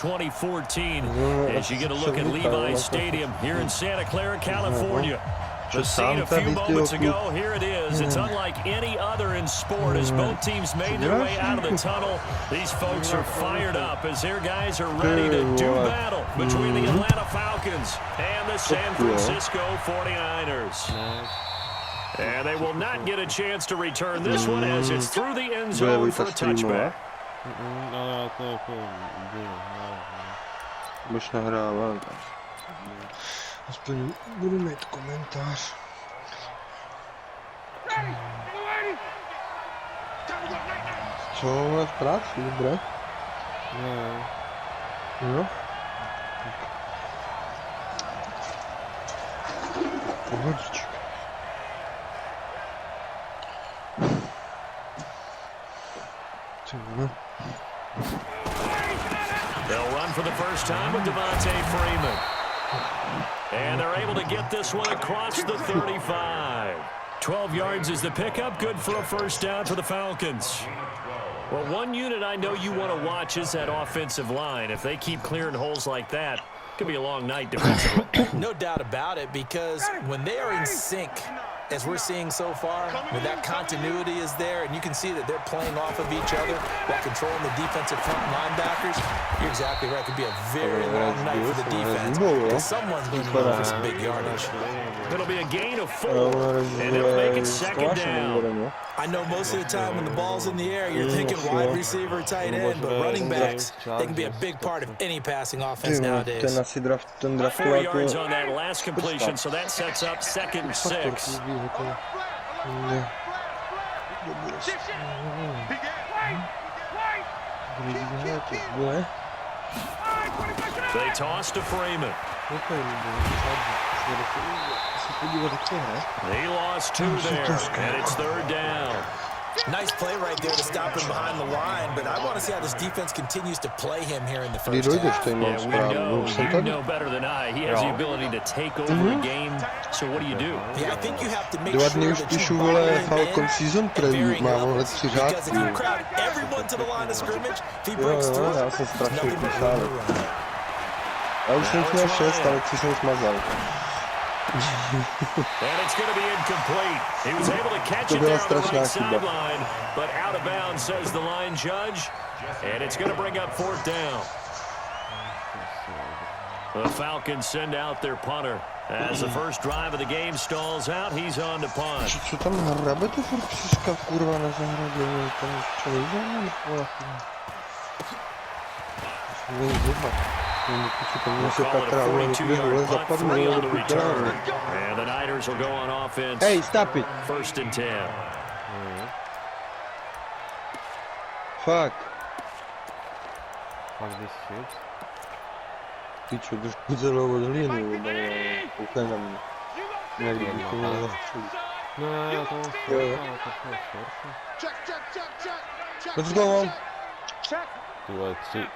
2014 as you get a look at Levi Stadium here in Santa Clara, California. The scene a few moments ago, here it is. It's unlike any other in sport as both teams made their way out of the tunnel. These folks are fired up as their guys are ready to do battle between the Atlanta Falcons and the San Francisco 49ers. And they will not get a chance to return this one as it's through the end zone for a touchback. Budeš nahrávat. Aspoň budu mít komentář. Co, máme v práci, dobré? Jo. Pohodička. They'll run for the first time with Devontae Freeman. And they're able to get this one across the 35. 12 yards is the pickup, good for a first down for the Falcons. Well, one unit I know you want to watch is that offensive line. If they keep clearing holes like that, it could be a long night defensively. No doubt about it, because when they are in sync, as we're seeing so far, when that continuity is there, and you can see that they're playing off of each other while controlling the defensive front linebackers, you're exactly right. It could be a very long night for the defense, because someone's going to go for some big yardage. It'll be a gain of 4, and it'll make it second down. I know most of the time when the ball's in the air, you're thinking wide receiver, tight end, but running backs, they can be a big part of any passing offense nowadays. 4 yards on that last completion, so that sets up 2nd and 6. They toss to Freeman. He lost 2 there, and it's 3rd down. Nice play right there to stop him behind the line, but I want to see how this defense continues to play him here in the first half. Yeah, you know better than I. He has the ability to take over a game, so what do you do? Yeah, I think you have to make sure that you buy him in because if you crowd everyone to the line of scrimmage, if he breaks through, there's nothing but room to run. Já už jsem měl 6, ale 3 jsem smazal. And it's going to be incomplete. He was able to catch it there on the right sideline, but out of bounds, says the line judge, and it's going to bring up 4th down. The Falcons send out their punter. As the first drive of the game stalls out, he's on to punt. Co tam hrabete furt příska, kurva, na zahradě? Tam čo nejde? We'll call it a 42-yard punt, 3 on the return. And the Niners will go on offense. Hey, stop it. 1st and 10. Fuck. Fuck this shit. Ty čo, držku celou od hlínu, koukaj na mě. Někdy bych to měl zastřelit. No, já to mám Let's go on. Ty vole, 3.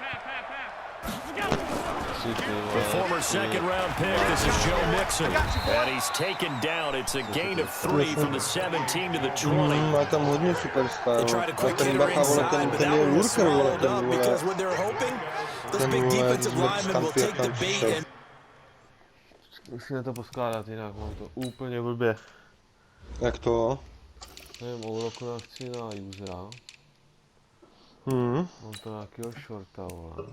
The former 2nd-round pick, this is Joe Mixon, and he's taken down. It's a gain of 3 from the 17 to the 20. Má tam hodně superstar. They try to quick hitter inside, but that one was swallowed up because when they're hoping, those big defensive linemen will take the bait and... Musíme to poskládat jinak, mám to úplně blbě. Jak to? Nevím, úroku na chci na usera. Mám to nějakýho shorta, vole.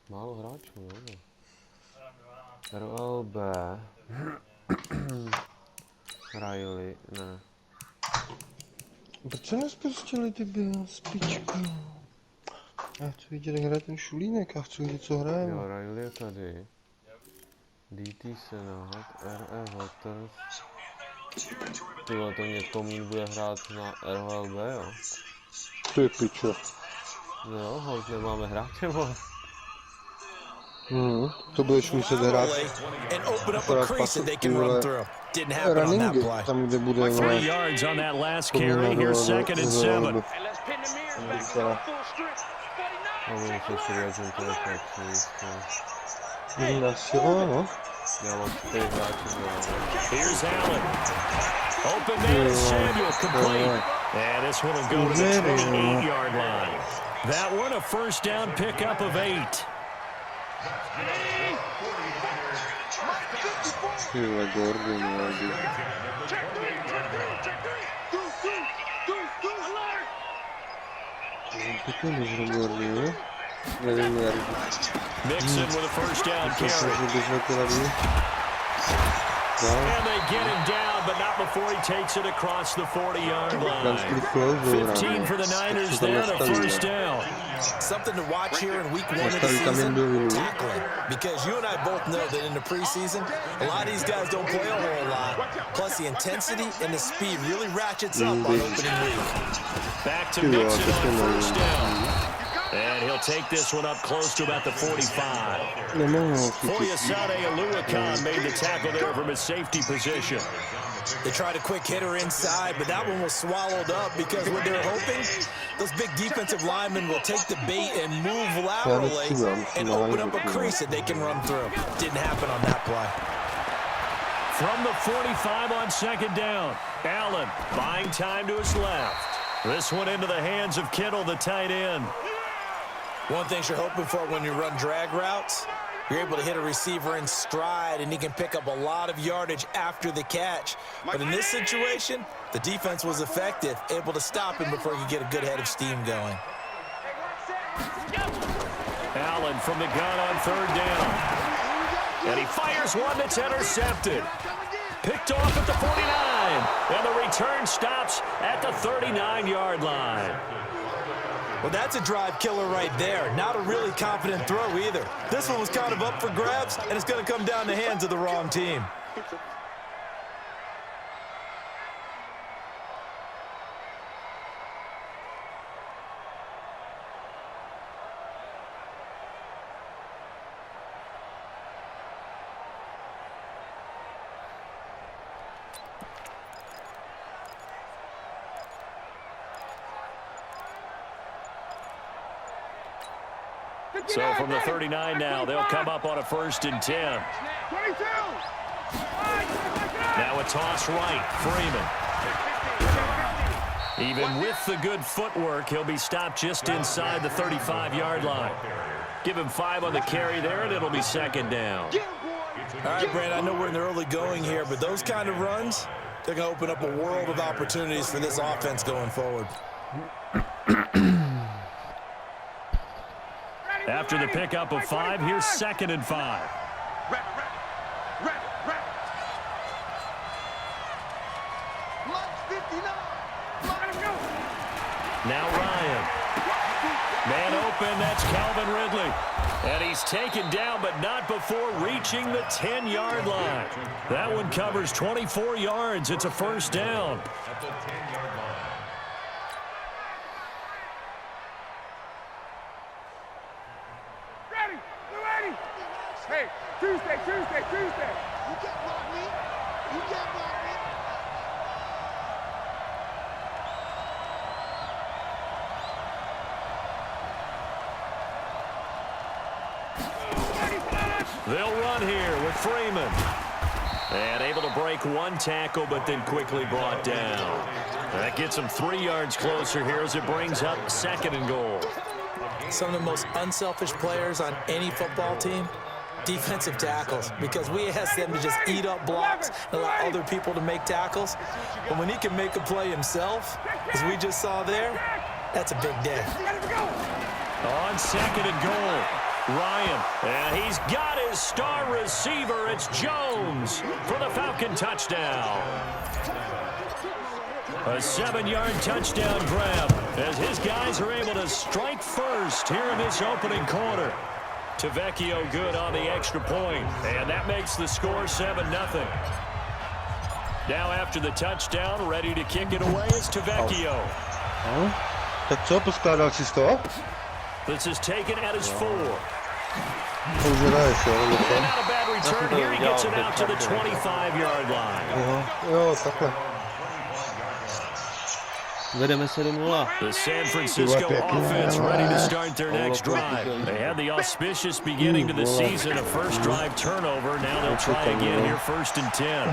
Málo hráčů, jo. RLB. Riley, ne. Proč nespustili ty spičku? Já chci vidět, jak hraje ten Šulínek, já chci vidět, co hraje. Jo, Riley je tady. DT Senát, RE Waters. Tyhle, to mě Tomín bude hrát na RLB, jo. To je pičo. No, hoď nemáme hráče, vole. To budeš muset hrát. Runningy, tam kde bude 3 yards on that last carry. Here's 2nd and 7. Here's Allen. Open man, Samuel complete. And this one will go to the 28-yard line. That one a first down pickup of 8. Chyba Gordon ładnie. Co to jest za Gordon, nie? Nie wiem, jak... Mixon with a first down carry. And they get him down, but not before he takes it across the 40-yard line. 15 for the Niners there, a first down. Something to watch here in week 1 of the season, tackling. Because you and I both know that in the preseason, a lot of these guys don't play a whole lot. Plus, the intensity and the speed really ratchets up on opening week. Back to Mixon on first down. And he'll take this one up close to about the 45. Foyesade Oluwakan made the tackle there from his safety position. They tried a quick hitter inside, but that one was swallowed up because what they're hoping, those big defensive linemen will take the bait and move laterally and open up a crease that they can run through. Didn't happen on that play. From the 45 on second down, Allen buying time to his left. This one into the hands of Kittle, the tight end. One thing you're hoping for when you run drag routes, you're able to hit a receiver in stride, and he can pick up a lot of yardage after the catch. But in this situation, the defense was effective, able to stop him before he could get a good head of steam going. Allen from the gun on third down. And he fires one that's intercepted. Picked off at the 49. And the return stops at the 39-yard line. Well, that's a drive killer right there. Not a really confident throw either. This one was kind of up for grabs, and it's going to come down the hands of the wrong team. So from the 39 now, they'll come up on a 1st and 10. Now a toss right, Freeman. Even with the good footwork, he'll be stopped just inside the 35-yard line. Give him 5 on the carry there, and it'll be second down. All right, Brand, I know we're in the early going here, but those kind of runs, they're going to open up a world of opportunities for this offense going forward. After the pickup of 5, here's 2nd and 5. Now Ryan. Man open, that's Calvin Ridley. And he's taken down, but not before reaching the 10-yard line. That one covers 24 yards. It's a first down. Hey, Tuesday. You can't block me. You can't block me. They'll run here with Freeman. And able to break one tackle, but then quickly brought down. That gets them 3 yards closer here as it brings up 2nd and goal. Some of the most unselfish players on any football team, defensive tackles, because we ask them to just eat up blocks and allow other people to make tackles. But when he can make a play himself, as we just saw there, that's a big day. On 2nd and goal, Ryan, and he's got his star receiver. It's Jones for the Falcon touchdown. A 7-yard touchdown grab as his guys are able to strike first here in this opening quarter. Tavecchio good on the extra point, and that makes the score 7-0. Now after the touchdown, ready to kick it away is Tavecchio. Tak co, poskładał ci 100? This is taken at his 4. Używałeś się, ale And not a bad return here. He gets it out to the 25-yard line. Jo, takhle. Vedeme 7-0. The San Francisco offense ready to start their next drive. They had the auspicious beginning to the season, a first drive turnover. Now they'll try again here, 1st and 10.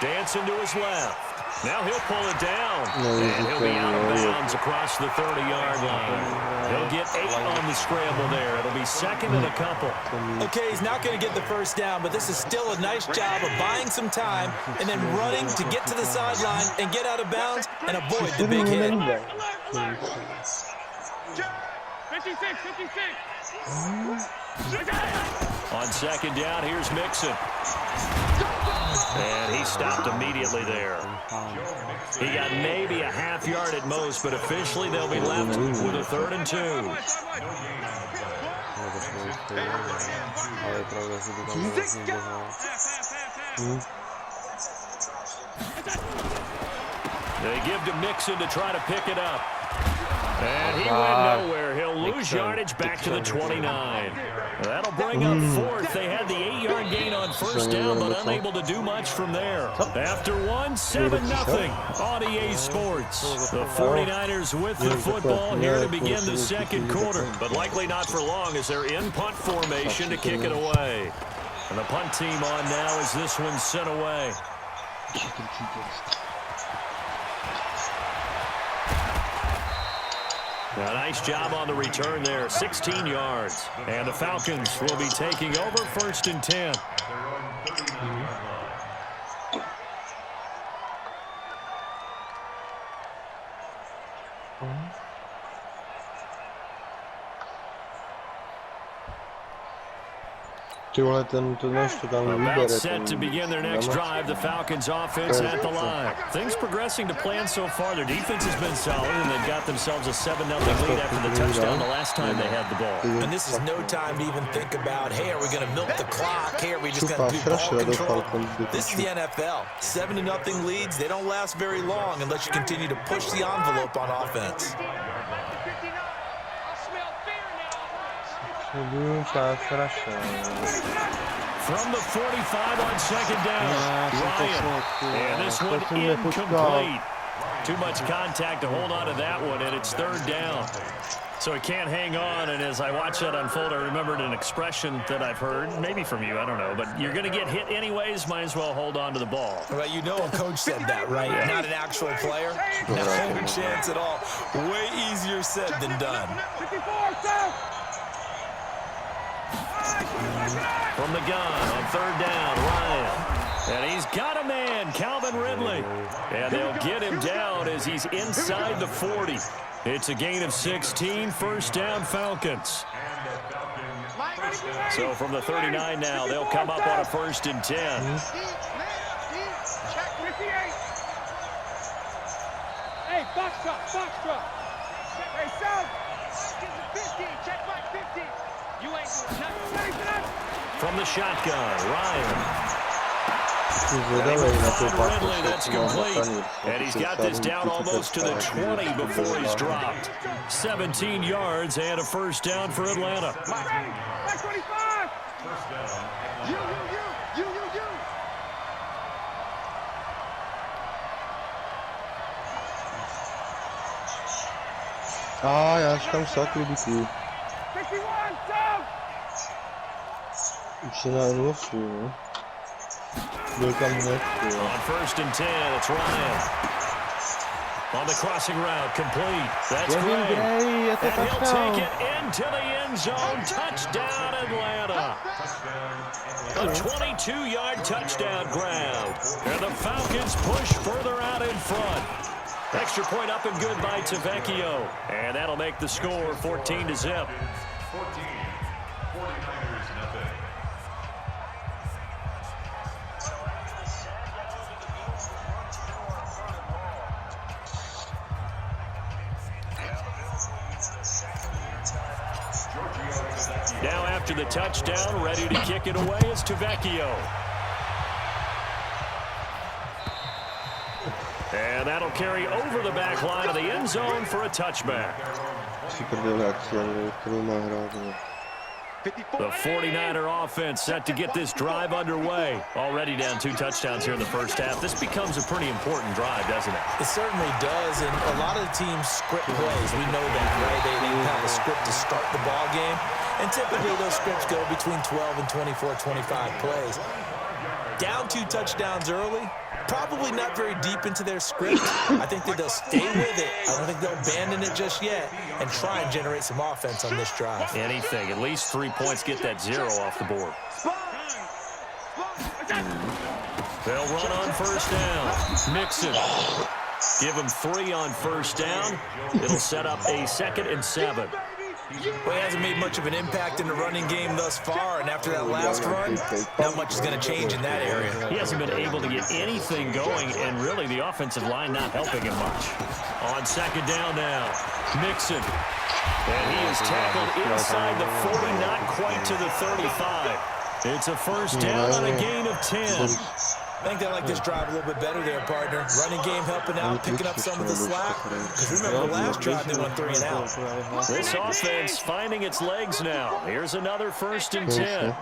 Dancing to his left. Now he'll pull it down. And he'll be out of bounds across the 30-yard line. He'll get 8 on the scramble there. It'll be second and a couple. Okay, he's not going to get the first down, but this is still a nice job of buying some time and then running to get to the sideline and get out of bounds and avoid the big hit. 56, 56. On second down, here's Mixon. And he stopped immediately there. He got maybe a half yard at most, but officially they'll be left with a 3rd and 2. They give to Mixon to try to pick it up. And he went nowhere. He'll lose yardage back to the 29. That'll bring up 4th. They had the 8-yard gain on first down, but unable to do much from there. After 7-0 on EA Sports. The 49ers with the football here to begin the second quarter, but likely not for long as they're in punt formation to kick it away. And the punt team on now as this one's sent away. A nice job on the return there, 16 yards. And the Falcons will be taking over 1st and 10. About set to begin their next drive, the Falcons offense at the line. Things progressing to plan so far. Their defense has been solid, and they've got themselves a 7-0 lead after the touchdown the last time they had the ball. And this is no time to even think about, hey, are we going to milk the clock? Hey, are we just going to do ball control? This is the NFL. 7-0 leads, they don't last very long unless you continue to push the envelope on offense. From the 45 on second down, Ryan. And this one incomplete. Too much contact to hold on to that one, and it's 3rd down. So he can't hang on, and as I watch that unfold, I remembered an expression that I've heard, maybe from you, I don't know, but you're going to get hit anyways, might as well hold on to the ball. Well, you know a coach said that, right? Yeah. Not an actual player. No chance at all. Way easier said than done. 54, South. From the gun on 3rd down, Ryan. And he's got a man, Calvin Ridley. And they'll get him down as he's inside the 40. It's a gain of 16, 1st down Falcons. So from the 39 now, they'll come up on a 1st and 10. Hey, box truck, box truck. Hey, South. Get the 50, check back 50. You ain't doing nothing. From the shotgun, Ryan. Ridley, that's complete. And he's got this down almost to the 20 before he's dropped. 17 yards and a 1st down for Atlanta. Back 25. You. Ah, ja, acho que é um saco de aqui. 51, South. Não fui, né? On 1st and 10, it's Ryan. On the crossing route, complete. That's great. And he'll take it into the end zone. Touchdown, Atlanta. A 22-yard touchdown grab. And the Falcons push further out in front. Extra point up and good by Tavecchio. And that'll make the score 14-0. 14, 49ers nothing. Now after the touchdown, ready to kick it away is Tavecchio. And that'll carry over the back line of the end zone for a touchback. The 49er offense set to get this drive underway. Already down 2 touchdowns here in the first half. This becomes a pretty important drive, doesn't it? It certainly does, and a lot of the teams script plays. We know that, right? They have a script to start the ball game, and typically those scripts go between 12 and 24, 25 plays. Down 2 touchdowns early. Probably not very deep into their script. I think that they'll stay with it. I don't think they'll abandon it just yet and try and generate some offense on this drive. Anything. At least 3 points, get that 0 off the board. They'll run on first down. Mixon. Give him 3 on first down. It'll set up a 2nd and 7. Well, he hasn't made much of an impact in the running game thus far, and after that last run, not much is going to change in that area. He hasn't been able to get anything going, and really the offensive line not helping him much. On 2nd down now, Mixon. And he is tackled inside the 40, not quite to the 35. It's a first down on a gain of 10. I think they like this drive a little bit better there, partner. Running game helping out, picking up some of the slack. Because remember the last drive, they went 3 and out. This offense finding its legs now. Here's another 1st and 10.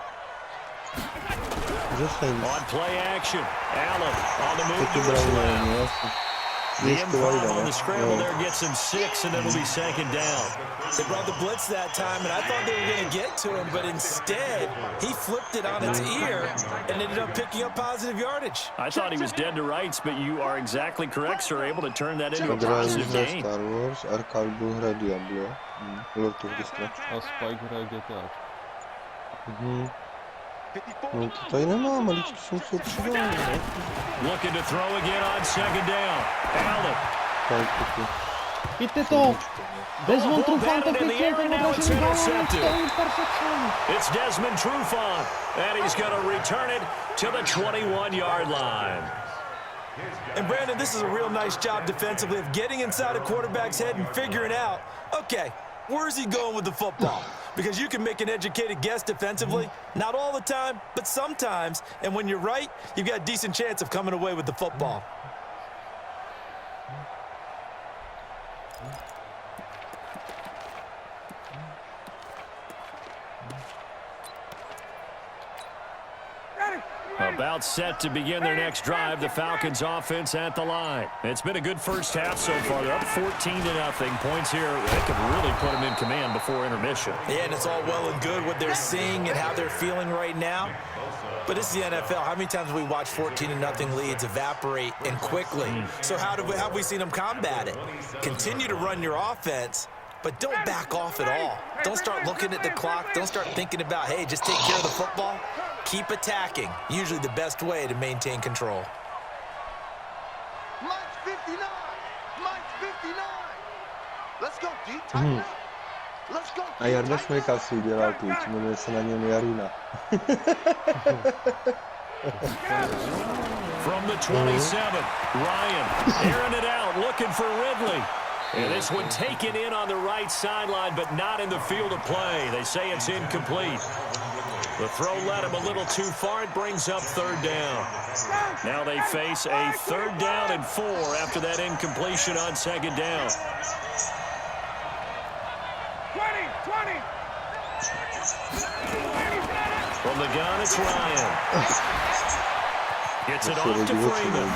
On play action, Allen on the move to his left. The improv on the scramble there gets him 6, and it'll be 2nd down. They brought the blitz that time, and I thought they were going to get to him, but instead, he flipped it on its ear and ended up picking up positive yardage. I thought he was dead to rights, but you are exactly correct, sir. Able to turn that into a positive gain. Star Wars, Arkalbu hraje Diablo. Lord of Destruction. A Spike hraje děťák. No to tady nemá, maličky jsem se přidal. Looking to throw again on 2nd down. Allen. Chyťte to! Desmond Trufant to chytil, ten odražený balón, stojí perfekčně. It's Desmond Trufant, and he's going to return it to the 21-yard line. And Brandon, this is a real nice job defensively of getting inside a quarterback's head and figuring out, okay, where's he going with the football? Because you can make an educated guess defensively, not all the time, but sometimes. And when you're right, you've got a decent chance of coming away with the football. About set to begin their next drive, the Falcons offense at the line. It's been a good first half so far. They're up 14-0. Points here, they could really put them in command before intermission. Yeah, and it's all well and good what they're seeing and how they're feeling right now. But it's the NFL. How many times have we watched 14-0 leads evaporate and quickly? So how have we seen them combat it? Continue to run your offense, but don't back off at all. Don't start looking at the clock. Don't start thinking about, hey, just take care of the football. Keep attacking. Usually the best way to maintain control. Mike's 59. Mike's 59. Let's go, D. Tighten up. Let's go. A Jarda Šmejka si udělal tu, jmenuje se na něm Jarina. From the 27, Ryan airing it out, looking for Ridley. And this one taken in on the right sideline, but not in the field of play. They say it's incomplete. The throw led him a little too far. It brings up 3rd down. Now they face a 3rd down and 4 after that incompletion on 2nd down. 20. From the gun, it's Ryan. Gets it off to Freeman.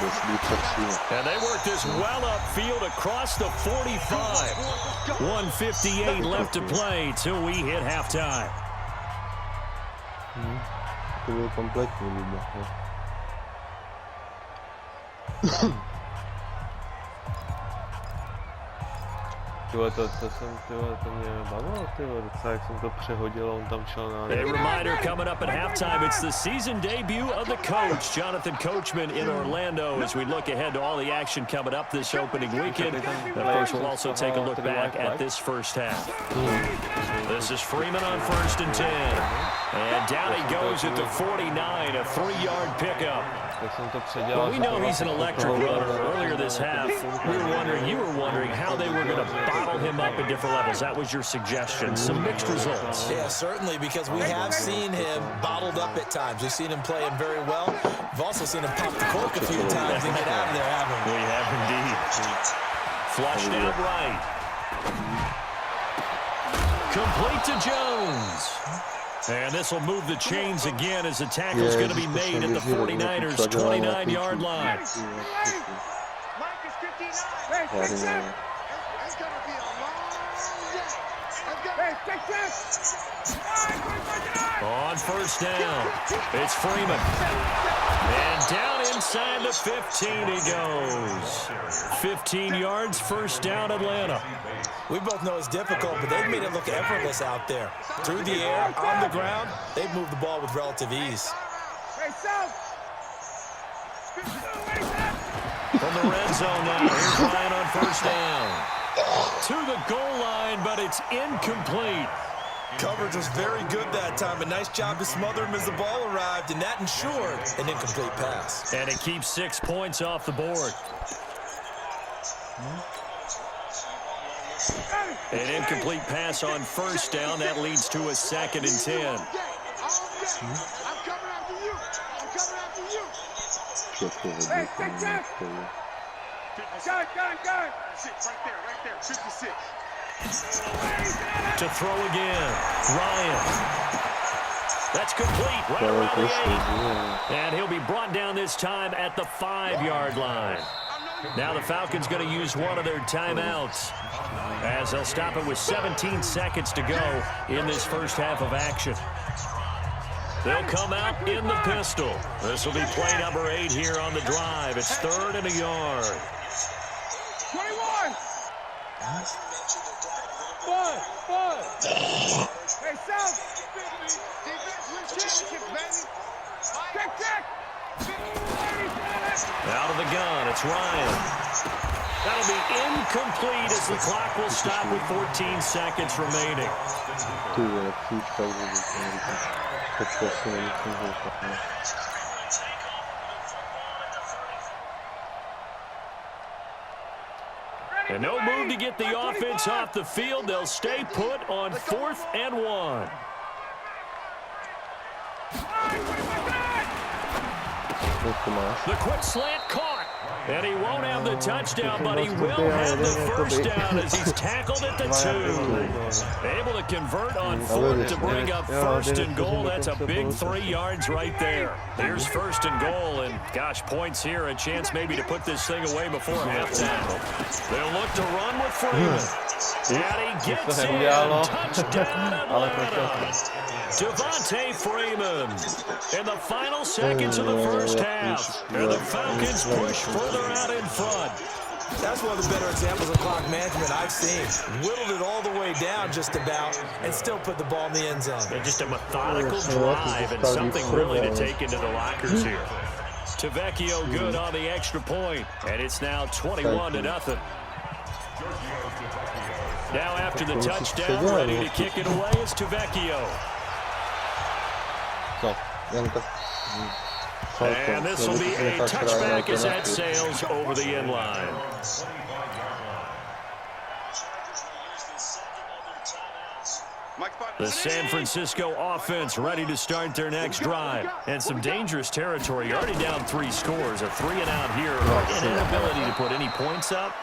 And they work this well upfield across the 45. 1:58 left to play till we hit halftime. To byl kompletní líbě. Tyhle, to mě bavilo, docela, jak jsem to přehodil, on tam šel na... A reminder coming up at halftime, it's the season debut of the coach, Jonathan Coachman in Orlando, as we look ahead to all the action coming up this opening weekend. And of course, we'll also take a look back at this first half. This is Freeman on 1st and 10. And down he goes at the 49, a 3-yard pickup. Well, we know he's an electric runner. Earlier this half, you were wondering how they were going to bottle him up at different levels. That was your suggestion. Some mixed results. Yeah, certainly, because we have seen him bottled up at times. We've seen him play him very well. We've also seen him pop the cork a few times and get out of there, haven't we? We have indeed. Flushed out right. Complete to Jones. And this will move the chains again as the tackle's going to be made at the 49ers' 29-yard line. Mike is 59. Hey, fix it. It's going to be a long day. Hey, fix it. On first down. It's Freeman. And down inside the 15 he goes. 15 yards, first down, Atlanta. We both know it's difficult, but they've made it look effortless out there. Through the air, on the ground, they've moved the ball with relative ease. From the red zone now, here's Ryan on first down. To the goal line, but it's incomplete. Coverage was very good that time. A nice job to smother him as the ball arrived, and that ensured an incomplete pass. And it keeps 6 points off the board. An incomplete pass on first down. That leads to a 2nd and 10. I'm coming after you. I'm coming after you. Hey, take that. Gun. Right there. 56. To throw again. Ryan. That's complete. Right around the 8. And he'll be brought down this time at the 5-yard line. Now the Falcons going to use one of their timeouts, as they'll stop it with 17 seconds to go in this first half of action. They'll come out in the pistol. This will be play number 8 here on the drive. It's 3rd and a yard. 21. Bud. Hey, South. Defense wins championships, baby. Check. Out of the gun, it's Ryan. That'll be incomplete as the clock will stop with 14 seconds remaining. And no move to get the offense off the field. They'll stay put on 4th and 1. The quick slant caught. And he won't have the touchdown, but he will have the first down as he's tackled at the 2. Able to convert on 4th to bring up 1st and goal. That's a big 3 yards right there. Here's 1st and goal, and gosh, points here. A chance maybe to put this thing away before halftime. They'll look to run with Freeman. And he gets in. Touchdown, Atlanta. Devontae Freeman in the final seconds of the first half. And the Falcons push further out in front. That's one of the better examples of clock management I've seen. Whittled it all the way down just about and still put the ball in the end zone. And just a methodical drive and something really to take into the lockers here. Tavecchio good on the extra point, and it's now 21-0. Now after the touchdown, ready to kick it away is Tavecchio. And this will be a touchback as that sails over the end line. The San Francisco offense ready to start their next drive. And some dangerous territory. You're already down 3 scores. A 3 and out here. An inability to put any points up.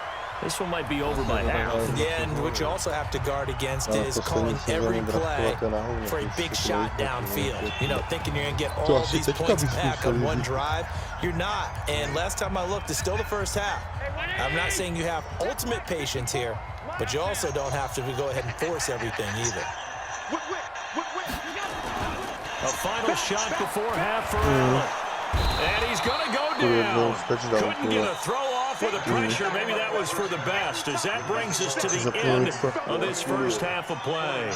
This one might be over by half. Yeah, and what you also have to guard against is calling every play for a big shot downfield. You know, thinking you're going to get all these points back on one drive. You're not. And last time I looked, it's still the first half. I'm not saying you have ultimate patience here, but you also don't have to go ahead and force everything either. A final shot before half for Allen. And he's going to go down. Couldn't get a throw off with the pressure. Maybe that was for the best, as that brings us to the end of this first half of play.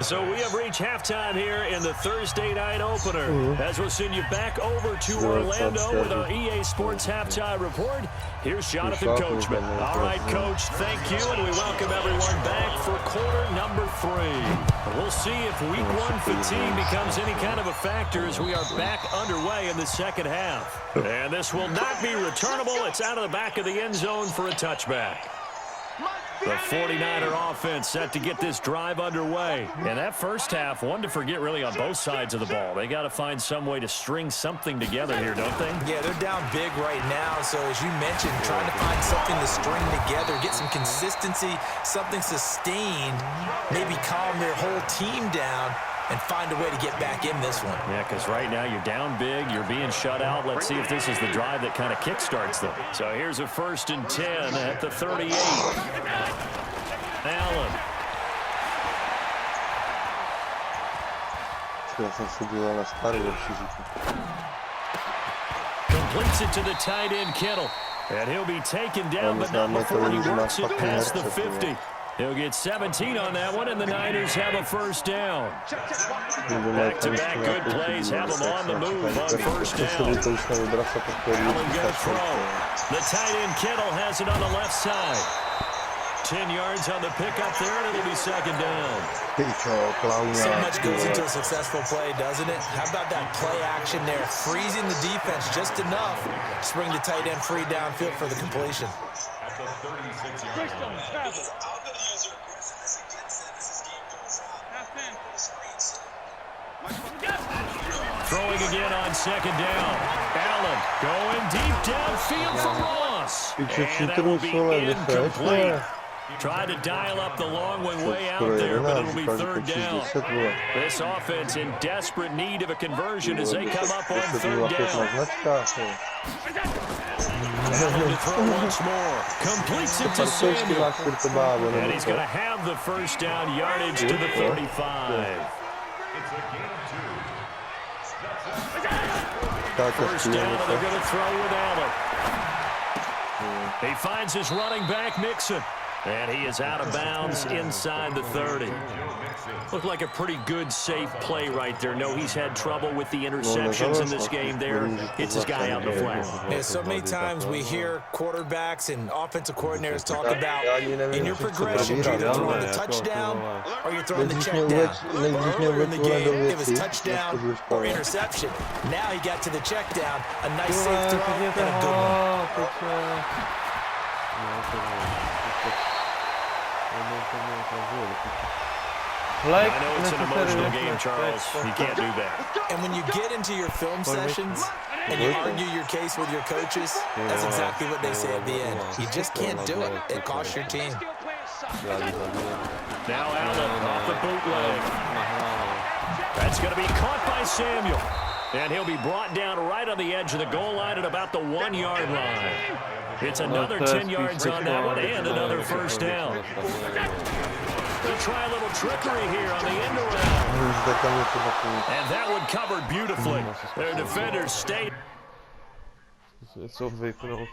So we have reached halftime here in the Thursday night opener. As we'll send you back over to Orlando with our EA Sports Halftime Report. Here's Jonathan Coachman. All right, Coach, thank you, and we welcome everyone back for quarter number 3. We'll see if week 1 fatigue becomes any kind of a factor as we are back underway in the second half. And this will not be returnable. It's out of the back of the end zone for a touchback. The 49er offense set to get this drive underway. And that first half, one to forget really on both sides of the ball. They got to find some way to string something together here, don't they? Yeah, they're down big right now. So as you mentioned, trying to find something to string together, get some consistency, something sustained, maybe calm their whole team down and find a way to get back in this one. Yeah, because right now you're down big, you're being shut out. Let's see if this is the drive that kind of kickstarts them. So here's a 1st and 10 at the 38. Allen. Já jsem se díval na starou lepší říku. Completes it to the tight end Kittle. And he'll be taken down, but not before he works it past the 50. He'll get 17 on that one, and the Niners have a first down. Back-to-back good plays have them on the move on first down. Allen going to throw. The tight end Kittle has it on the left side. 10 yards on the pickup there, and it'll be second down. So much goes into a successful play, doesn't it? How about that play action there, freezing the defense just enough to bring the tight end free downfield for the completion. Throwing again on second down. Allen going deep downfield for Ross. And that will be incomplete. Tried to dial up the long one way out there, but it'll be third down. This offense in desperate need of a conversion as they come up on third down. Allen to throw once more. Completes it to Samuel. And he's going to have the first down, yardage to the 35. First down, and they're going to throw with Allen. He finds his running back, Mixon. And he is out of bounds inside the 30. Looked like a pretty good, safe play right there. No, he's had trouble with the interceptions in this game there. Hits his guy out in the flat. Yeah, so many times we hear quarterbacks and offensive coordinators talk about in your progression, you're either throwing the touchdown or you're throwing the check down. Earlier in the game, it was touchdown or interception. Now he got to the check down. A nice safe throw and a good one. I know it's an emotional game, Charles. You can't do that. And when you get into your film sessions and you argue your case with your coaches, that's exactly what they say at the end. You just can't do it. It costs your team. Now Allen off the bootleg. That's going to be caught by Samuel. And he'll be brought down right on the edge of the goal line at about the 1 yard line. It's another 10 yards on that one and another first down. They'll try a little trickery here on the end around. And that one covered beautifully. Their defenders stayed. Co vypnout.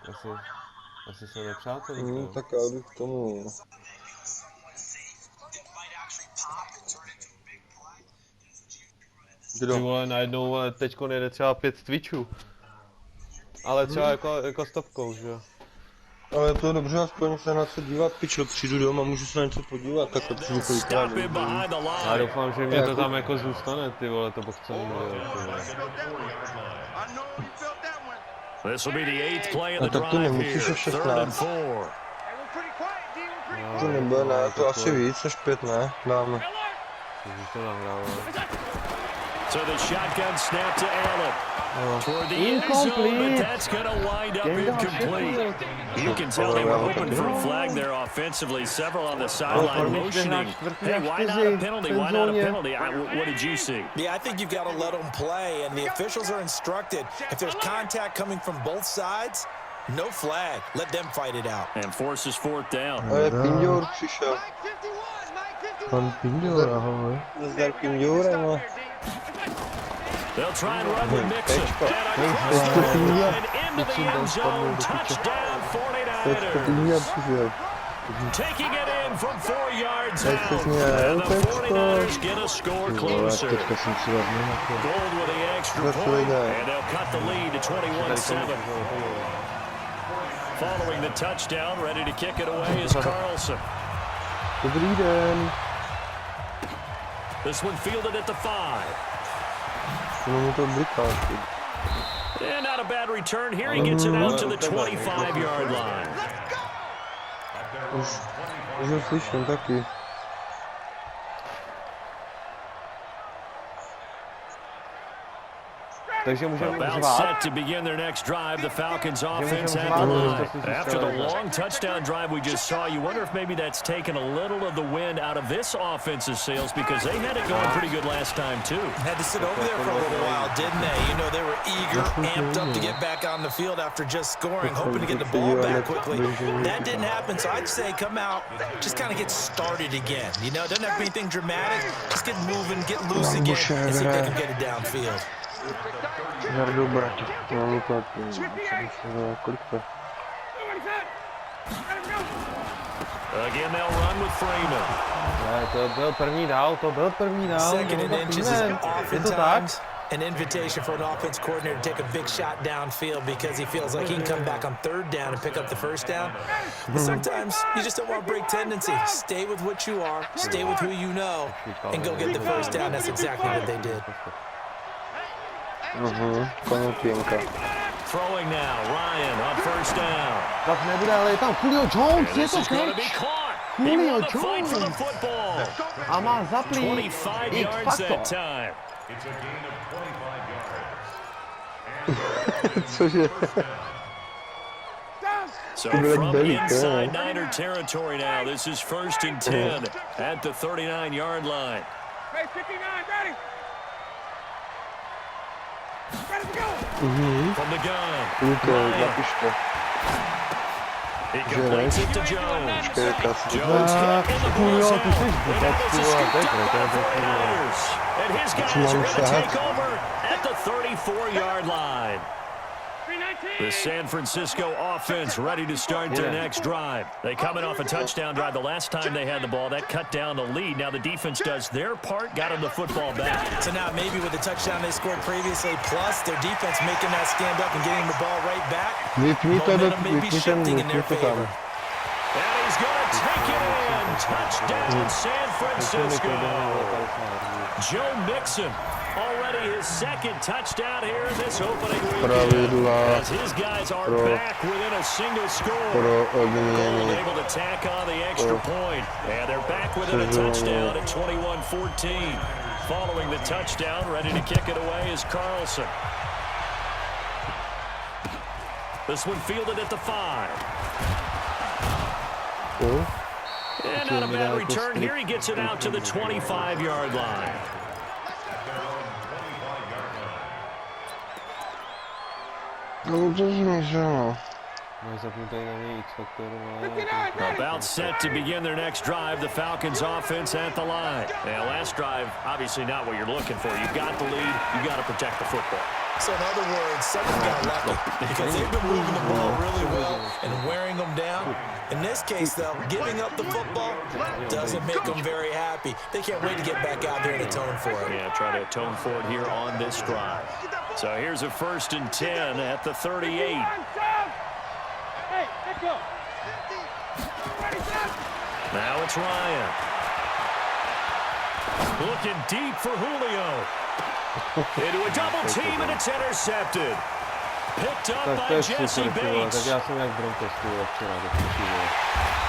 Tak asi se nepřátelí. Tak ale k tomu. Ty vole, najednou teďko nejde třeba 5 Twitchů. Ale třeba jako stopkou, že jo? Ale je to dobře, aspoň se na co dívat, pičo, přijdu doma, můžu se na něco podívat, takhle přijdu kolikrát. Já doufám, že mě to tam jako zůstane, ty vole, to pochcení, A tak to nemusíš je 16. To nebude, ne, to asi víc než 5, ne? Dáme. To nahrává. So the shotgun snap to Allen. Toward the end zone, but that's going to wind up incomplete. You can tell they were hoping for a flag there offensively. Several on the sideline motioning. Hey, why not a penalty? Why not a penalty? What did you see? Yeah, I think you've got to let them play, and the officials are instructed. If there's contact coming from both sides, no flag. Let them fight it out. And forces fourth down. Ale Pindior přišel. Pan Pindior, ahoj. Nazdar Pindior, no. They'll try and run with Mixon. And into the end zone. Touchdown, 49ers. Taking it in from 4 yards out. And the 49ers get a score closer. Gold with the extra point. And they'll cut the lead to 21-7. Following the touchdown, ready to kick it away is Carlson. Dobrý den. This one fielded at the 5. And not a bad return here. He gets it out to the 25-yard line. Už ho slyším taky. Takže můžeme About řvát. set to begin their next drive. The Falcons offense at the line. After the long touchdown drive we just saw, you wonder if maybe that's taken a little of the wind out of this offense's sails because they had it going pretty good last time too. Had to sit over there for a little while, didn't they? You know, they were eager, amped up to get back on the field after just scoring, hoping to get the ball back quickly. That didn't happen, so I'd say come out, just kind of get started again. You know, it doesn't have to be anything dramatic. Just get moving, get loose again, and see if they can get it downfield. Žádnou brati. Mám lukat. Kolik to? Again, they'll run with Freeman. Ne, to byl první dál, Second and inches is Je to tak? oftentimes an invitation for an offense coordinator to take a big shot downfield because he feels like he can come back on third down and pick up the first down. But sometimes you just don't want to break tendency. Stay with what you are, stay with who you know, and go get the first down. That's exactly what they did. Konopěnka. Throwing now, Ryan on first down. Tak nebude, ale je tam Julio Jones, je This to is going to be catch. caught. He Julio won the fight for the Jones. football. A má zaplý 25 yards that time. Cože? So from inside Niner territory now, this is 1st and 10 at the 39-yard line. Hey, 59, ready? Ready to go. From the gun, Luke, napiš to. he completes it to Jones. Počkej, Jones hit in the Julio, ball ty jsi zone. And that was a zbytečný, scoop ale down teď by the 49ers. And his guys are going to take over at the 34-yard line. 319. The San Francisco offense ready to start their next drive. They coming off a touchdown drive. The last time they had the ball, that cut down the lead. Now the defense does their part, got them the football back. So now maybe with the touchdown they scored previously, plus their defense making that stand up and getting the ball right back, Vypni to, momentum may be shifting in their vypni to tam. favor. And he's going to take it in. Touchdown, San Francisco. Joe Mixon, already his second touchdown here in this opening weekend. Pravidla As his guys are pro- back within a single score. pro Gold odměny. able to tack on the extra point. And they're back within a touchdown at 21-14. Following the touchdown, ready to kick it away is Carlson. This one fielded at the 5. And not a bad return here. He gets it out to the 25-yard line. No to zmierzano. Máš zapnutý na něj X-faktor, About set to begin their next drive. The Falcons offense at the line. Now, last drive, obviously not what you're looking for. You've got the lead. You got to protect the football. So in other words, someone got lucky because they've been moving the ball really well and wearing them down. In this case, though, giving up the football doesn't make them very happy. They can't wait to get back out there and atone for it. Yeah, try to atone for it here on this drive. So here's a 1st and 10 at the 38. Hey, let's go. Ready, set. Now it's Ryan. Looking deep for Julio. Into a double team and it's intercepted. Picked up Tak to by je Jesse super, ty vole, tak Bates. já jsem jak Broncos, ty vole, včera, tak ty vole.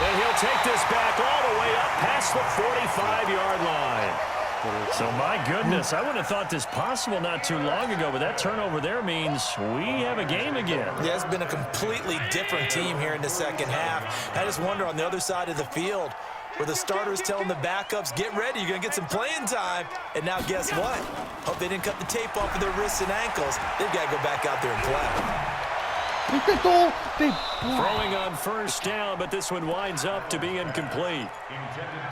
And he'll take this back all the way up past the 45-yard line. So, my goodness, I wouldn't have thought this possible not too long ago, but that turnover there means we have a game again. Yeah, it's been a completely different team here in the second half. I just wonder on the other side of the field where the starters telling the backups, get ready, you're going to get some playing time. And now guess what? Hope they didn't cut the tape off of their wrists and ankles. They've got to go back out there and play. Víte to, ty... Throwing on first down, but this one winds up to be incomplete.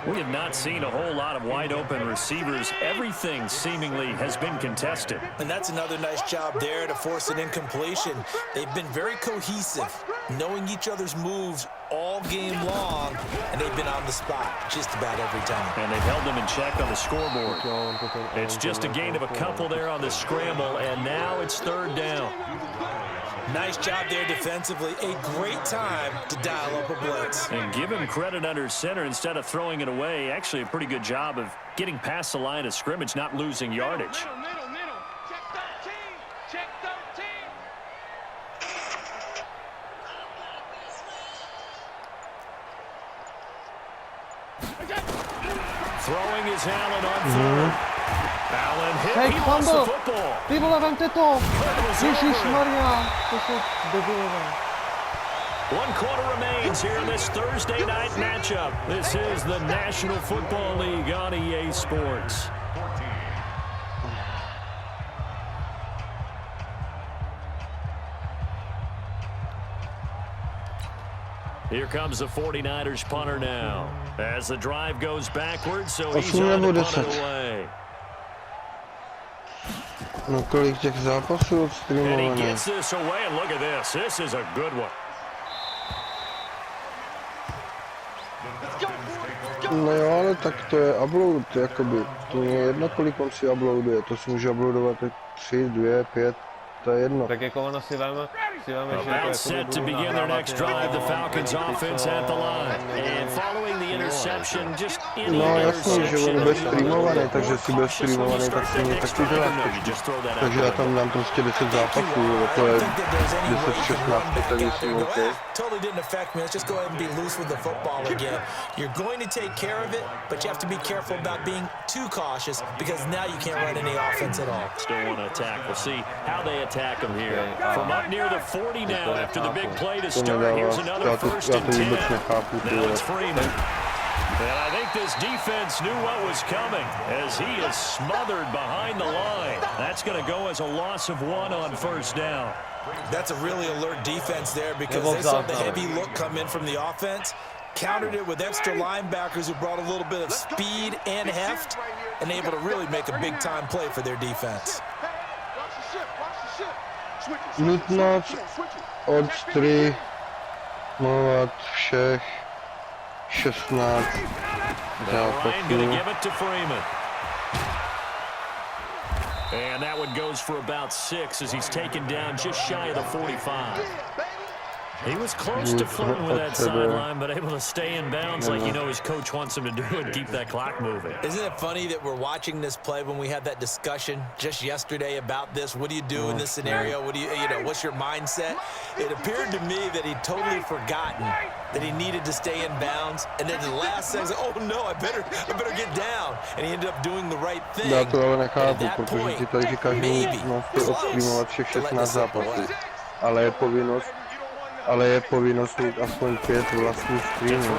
We have not seen a whole lot of wide open receivers. Everything seemingly has been contested. And that's another nice job there to force an incompletion. They've been very cohesive, knowing each other's moves all game long, and they've been on the spot just about every time. And they've held them in check on the scoreboard. It's just a gain of a couple there on the scramble, and now it's 3rd down. Nice job there defensively. A great time to dial up a blitz. And give him credit under center instead of throwing it away. Actually, a pretty good job of getting past the line of scrimmage, not losing yardage. Middle. Check 13. Check 13. Throwing is Allen on 3rd. Allen hit. Hej, He lost the fumble. football. Ty vole, vemte to! It was over. Ježišmarja, to jsou debilové. 1 quarter remains here in this Thursday night matchup. This is the National Football League on EA Sports. Here comes the 49ers punter now. As the drive goes backwards, so he's on to punt it away. No kolik těch zápasů And he odstreamovaných. gets this away, and look at this. This is a good one. No jo, ale tak to je upload, jakoby. To je jedno, kolik on si uploaduje. To si může uploadovat 3, 2, 5, to je jedno. Tak jako ona si veme, že About set to begin their next drive, the Falcons offense at the line. And following the interception, just any No jasný, že on bude interception. streamovaný, takže si bude streamovaný, tak si mě taky děláš. Takže já tam dám prostě 10 zápasů, to je 10, 16, tak myslím OK. Totally didn't affect me. Let's just go ahead and be loose with the football again. You're going to take care of it, but you have to be careful about being too cautious because now you can't run any offense at all. Still want to attack. We'll see how they attack him here. From up near the 40 now after the big play to start. Here's another first and 10. Now it's Freeman. And I think this defense knew what was coming as he is smothered behind the line. That's going to go as a loss of 1 on first down. That's a really alert defense there because they saw the heavy look come in from the offense, countered it with extra linebackers who brought a little bit of speed and heft, and able to really make a big-time play for their defense. Nutnost od 3 mluvat všech 16 zápasů. And that one goes for about 6 as he's taken down just shy of the 45. He was close to flirting with that sideline, but able to stay in bounds like you know his coach wants him to do and keep that clock moving. Isn't it funny that we're watching this play when we had that discussion just yesterday about this? What do you do in this scenario? What do you know, what's your mindset? It appeared to me that he'd totally forgotten that he needed to stay in bounds, and then the last second, oh no, I better get down, and he ended up doing the right thing. Já to ale nechápu, protože ti tady říkáš, že máš odstreamovat všech 16 zápasů, ale je povinnost mít aspoň 5 vlastních streamů.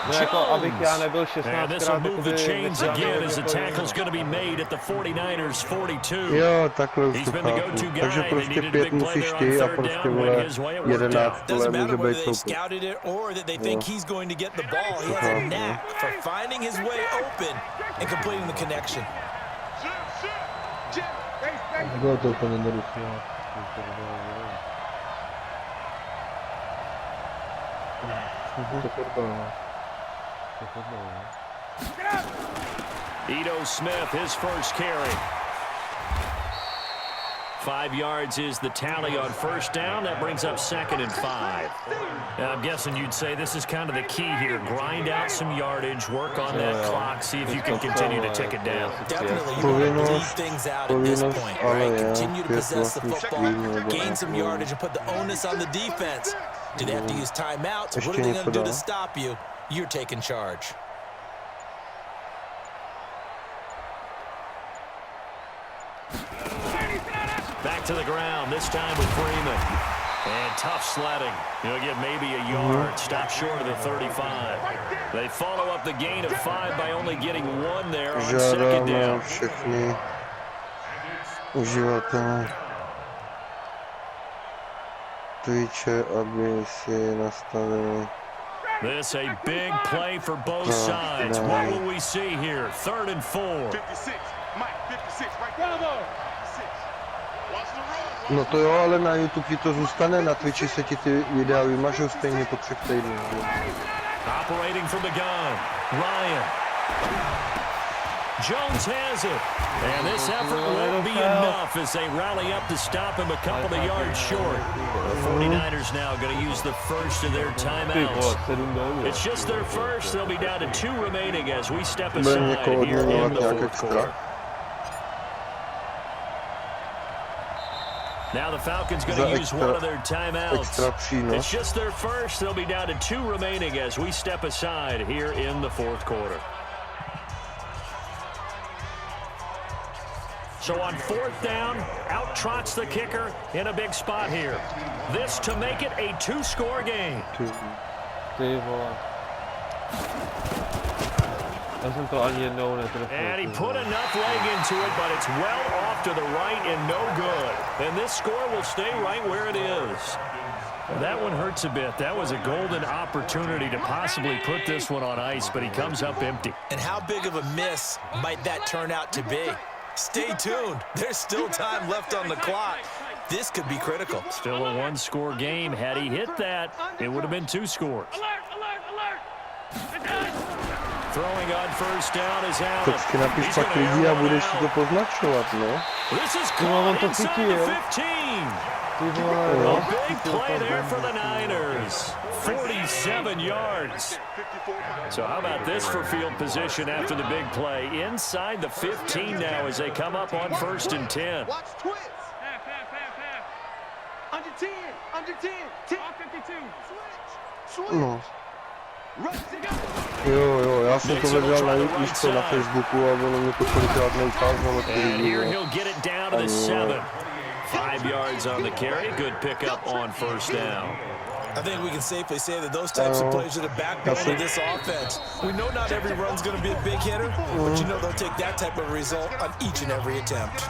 No jako, abych já nebyl 16krát. Jo, takhle už to chápu. Takže prostě 5 musíš ty a prostě vole 11 vole může být soupeř. Bylo to úplně jednoduché. Ito Smith, his first carry. 5 yards is the tally on first down. That brings up 2nd and 5. Now, I'm guessing you'd say this is kind of the key here. Grind out some yardage, work on that clock, see if you can continue to tick it down. Definitely, you want to bleed things out at this point, right? Continue to possess the football, gain some yardage, and put the onus on the defense. Do they have to use timeouts? What are they going to do to stop you? You're taking charge. Back to the ground, this time with Freeman. And tough sledding. He'll get maybe a yard. Stop short of the 35. They follow up the gain of 5 by only getting 1 there on 2nd down. Všechny uživatele Twitche, aby si nastavili. This a big play for both sides. What will we see here? 3rd and 4. 56, Mike, 56, right there. No to jo, ale na YouTube ti to zůstane, na Twitchi se ti ty videa vymažou stejně po 3 týdnech. Operating from the gun, Ryan. Jones has it. And this effort won't be enough as they rally up to stop him a couple of yards short. The 49ers now going to use the first of their timeouts. It's just their first. They'll be down to 2 remaining as we step aside here in the 4th quarter. Now the Falcons going to use one of their timeouts. It's just their first. They'll be down to 2 remaining as we step aside here in the 4th quarter. So on 4th down, out trots the kicker in a big spot here. This to make it a 2-score game. Ty vole. Já jsem to ani jednou netrefil. And he put enough leg into it, but it's well off to the right and no good. And this score will stay right where it is. That one hurts a bit. That was a golden opportunity to possibly put this one on ice, but he comes up empty. And how big of a miss might that turn out to be? Stay tuned. There's still time left on the clock. This could be critical. Still a 1-score game. Had he hit that, it would have been 2 scores. Throwing on 1st down is Allen. Tak si napiš pak lidi a budeš si to poznačovat, no. This is caught inside the 15. A big play there for the Niners. 47 yards. So how about this for field position after the big play? Inside the 15 now as they come up on 1st and 10. Watch twist. Half. Under 10. Under 10. 10. 52. Switch. No. Rush to go. Jo, já jsem to viděl na Facebooku a ono mě to kolikrát neukázalo. And here he'll get it down to the 7. 5 yards on the carry. Good pickup on 1st down. I think we can safely say that those types of plays are the backbone of this offense. We know not every run's going to be a big hitter, but you know they'll take that type of result on each and every attempt.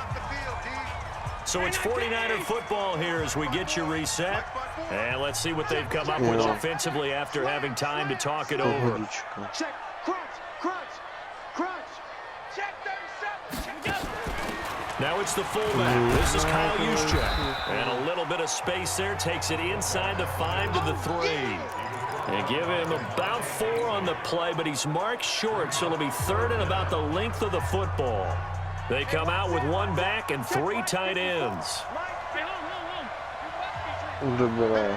So it's 49er football here as we get you reset. And let's see what they've come up with offensively after having time to talk it over. Check. Crunch. Check 37. Check. Now it's the fullback. This is Kyle Juszczyk. And a little bit of space there. Takes it inside the 5 to the 3. They give him about 4 on the play, but he's marked short, so it'll be 3rd and about the length of the football. They come out with 1 back and 3 tight ends. Dobré.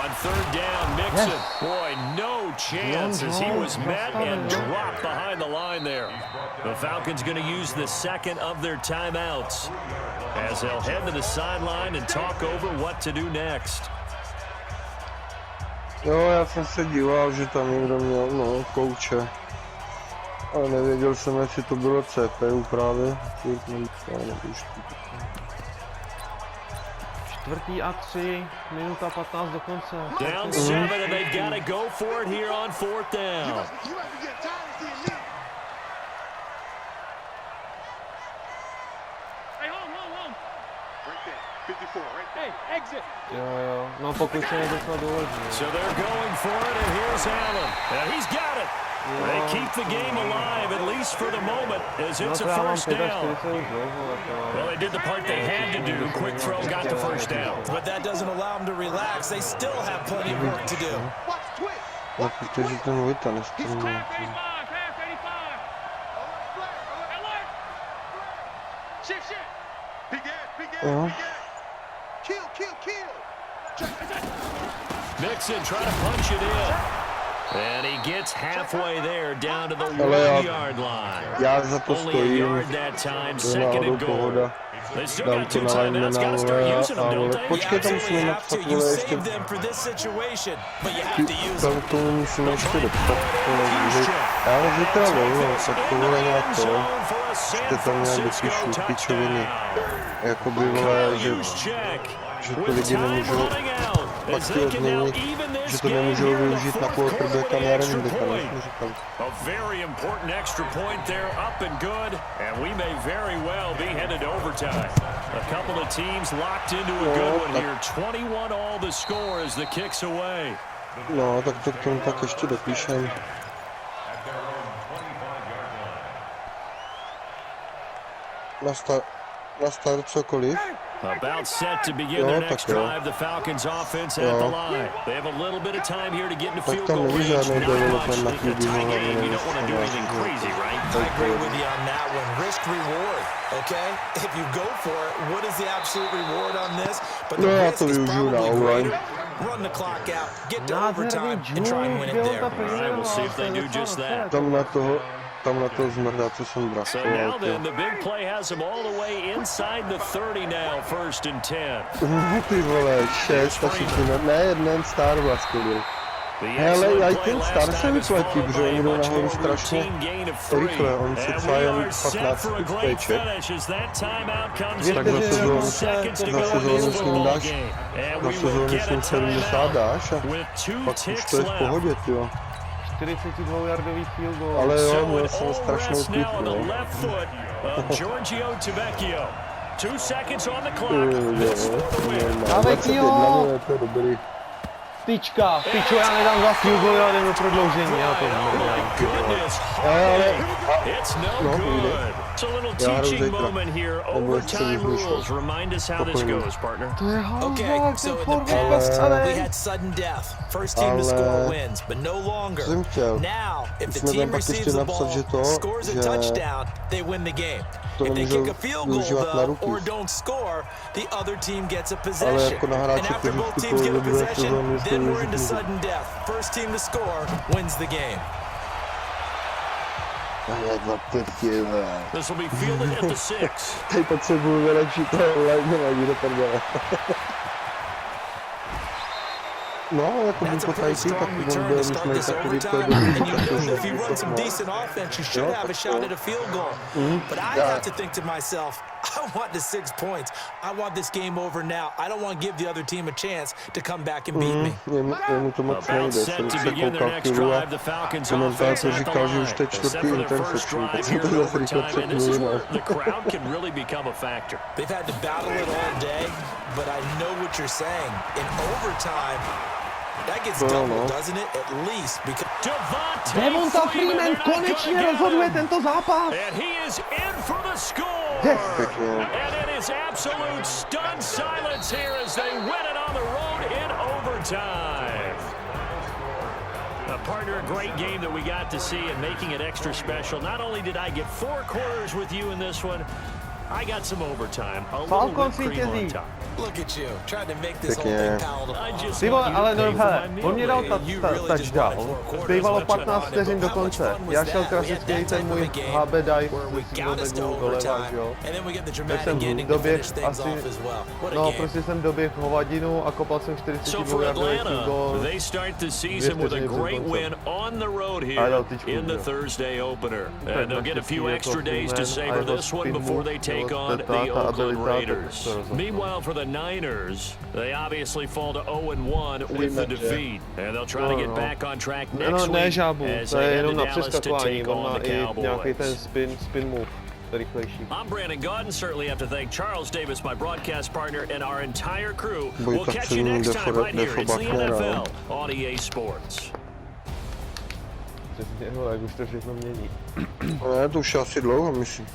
On 3rd down, Mixon. Boy, no chance as he was met and dropped behind the line there. The Falcons going to use the 2nd of their timeouts as they'll head to the sideline and talk over what to do next. Jo, já jsem se díval, že tam někdo měl, kouče. Ale nevěděl jsem, jestli to bylo CPU právě. 4. a 3, minuta 15 do konce. Down 7 and they've got to go for it here on 4th down. Jo, no pokud se nedostal do loži. So they're going for it and here's Allen. And he's got it. They keep the game alive, at least for the moment, as it's a 1st down. Well, they did the part they had to do. Quick throw got the 1st down. But that doesn't allow them to relax. They still have plenty of work to do. No, protože ten Vojta nestrnul. Mixon trying to punch it in. And he gets halfway there, down to the 1-yard line. Já za to Only a stojím. yard that time, 2nd and goal. Pohoda. They still Dám got to 2 na timeouts. Got to start using them, don't they? Počkej, tam musíme You napsat, absolutely vole, have to. ještě... You save them for this situation, but you have to use them. Tam k tomu musíme ještě dopsat, já ale zítra volno, tak to vole nějak to, ještě tam nějak dopíšu pičoviny. Jakoby, vole, že to lidi nemůžou, pak ty odměnit, že to nemůžou využít na quarterbacka, já nevím, kde tam jsme říkali. A very important extra point there, up and good, and we may very well be headed to overtime. A couple of teams locked into a good one here. 21 all the score as the kick's away. No, tak to k tomu tak ještě dopíšem. Na start cokoliv. About set to begin their next drive, the Falcons offense at the line. They have a little bit of time here to get into field goal range. Not much. In a tie game, you don't want to do anything crazy, right? I agree with you on that one. Risk reward, okay? If you go for it, what is the absolute reward on this? But the risk is probably greater. Run the clock out, get to overtime, and try and win it there. All right, we'll see if they do just that. Tam na to zmrdá, co jsem So draskoval. now then, the big play has them all the way inside the 30 now, 1st and 10. Ty vole, 6 a všichni na jednom Star Wars byl. Hele, já tím starším vyplatí, protože oni jdou nahoru strašně rychle, oni si třeba jen 15 peček. Tak za sezónu s ním dáš, za sezónu s ním 70 dáš a pak už to je v pohodě, jo. 42-yardový field goal. Ale jo, měl jsem strašnou klidku, no. Dávej, Kio! To je dobrý. Tyčka, pičo, já nedám za field goal, já jdem do prodloužení, já to nedám. Ale, no, It's a little teaching moment here. Overtime rules. Remind us how this goes, partner. Okay, so in the past, we had sudden death. First team to score wins, but no longer. Now, if the team receives the ball, scores a touchdown, they win the game. If they kick a field goal, though, or don't score, the other team gets a possession. And after both teams get a possession, then we're into sudden death. First team to score wins the game. This will be fielded at the 6. Teď potřebuji vylepšit toho line do prdele. No, jako by potajci, tak on byl, my jsme takový to If you run some decent offense, you should have a shot at a field goal. But I have to think to myself, I want the 6 points. I want this game over now. I don't want to give the other team a chance to come back and beat me. Jemu to moc nejde, jsem se koukal chvíli a komentátor říkal, že už teď čtvrtý interception, tak jsem to zase rychle přepnul. They've had to battle it all day, but I know what you're saying. In overtime, that gets doubled, doesn't it? At least because Devonta Freeman konečně rozhoduje tento zápas. And he is in for the score. And it is absolute stunned silence here as they win it on the road in overtime. Partner, a great game that we got to see and making it extra special. Not only did I get 4 quarters with you in this one, I got some overtime. A little whipped cream on top. Look at you, trying to make this whole thing palatable. Ty vole, ale no hele, on mě dal touchdown, zbývalo 15 vteřin do konce, já šel klasický ten můj HB dive, tak jsem doběh asi, no prostě jsem doběh hovadinu a kopal jsem 42 yardový field goal. They start the season with a great win on the road here in the Thursday opener. And they'll get a few extra days to savor this one before they take on the Oakland Raiders. Meanwhile, for the Niners, they obviously fall to 0-1 with the defeat, and they'll try to get back on track next week as they head to Dallas to take on the Cowboys. Spin move. I'm Brandon Gaudin. Certainly have to thank Charles Davis, my broadcast partner, and our entire crew. We'll catch you next time right here. It's the NFL on EA Sports. Přesně, jak už to všechno mění. Ale to už asi dlouho, myslím.